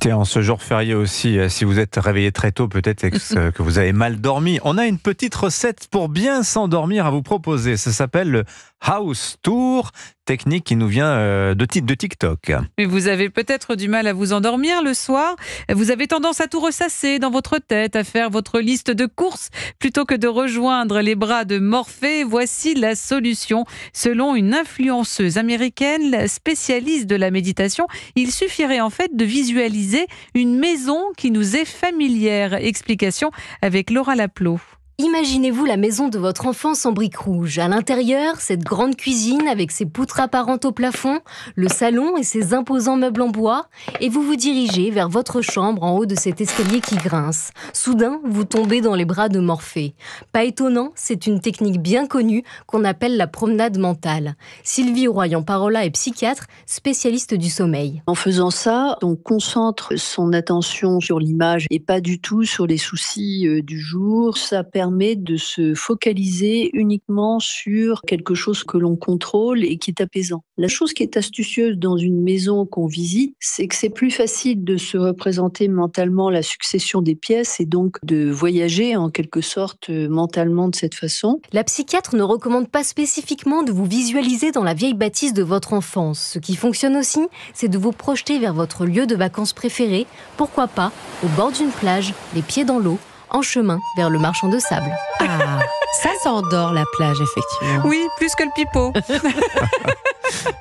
Tiens, en ce jour férié aussi, si vous êtes réveillé très tôt, peut-être que vous avez mal dormi. On a une petite recette pour bien s'endormir à vous proposer. Ça s'appelle le House Tour, technique qui nous vient de TikTok. Mais vous avez peut-être du mal à vous endormir le soir. Vous avez tendance à tout ressasser dans votre tête, à faire votre liste de courses plutôt que de rejoindre les bras de Morphée. Voici la solution. Selon une influenceuse américaine spécialiste de la méditation, il suffirait en fait de visualiser une maison qui nous est familière. Explication avec Laura Laplot. Imaginez-vous la maison de votre enfance en briques rouges. À l'intérieur, cette grande cuisine avec ses poutres apparentes au plafond, le salon et ses imposants meubles en bois, et vous vous dirigez vers votre chambre en haut de cet escalier qui grince. Soudain, vous tombez dans les bras de Morphée. Pas étonnant, c'est une technique bien connue qu'on appelle la promenade mentale. Sylvie Royan-Parola est psychiatre, spécialiste du sommeil. En faisant ça, on concentre son attention sur l'image et pas du tout sur les soucis du jour. Ça permet de se focaliser uniquement sur quelque chose que l'on contrôle et qui est apaisant. La chose qui est astucieuse dans une maison qu'on visite, c'est que c'est plus facile de se représenter mentalement la succession des pièces et donc de voyager en quelque sorte mentalement de cette façon. La psychiatre ne recommande pas spécifiquement de vous visualiser dans la vieille bâtisse de votre enfance. Ce qui fonctionne aussi, c'est de vous projeter vers votre lieu de vacances préféré, pourquoi pas au bord d'une plage, les pieds dans l'eau, en chemin vers le marchand de sable. Ah, ça s'endort la plage, effectivement. Oui, plus que le pipeau.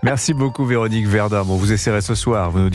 Merci beaucoup Véronique Verdun. Bon, vous essaierez ce soir. Vous nous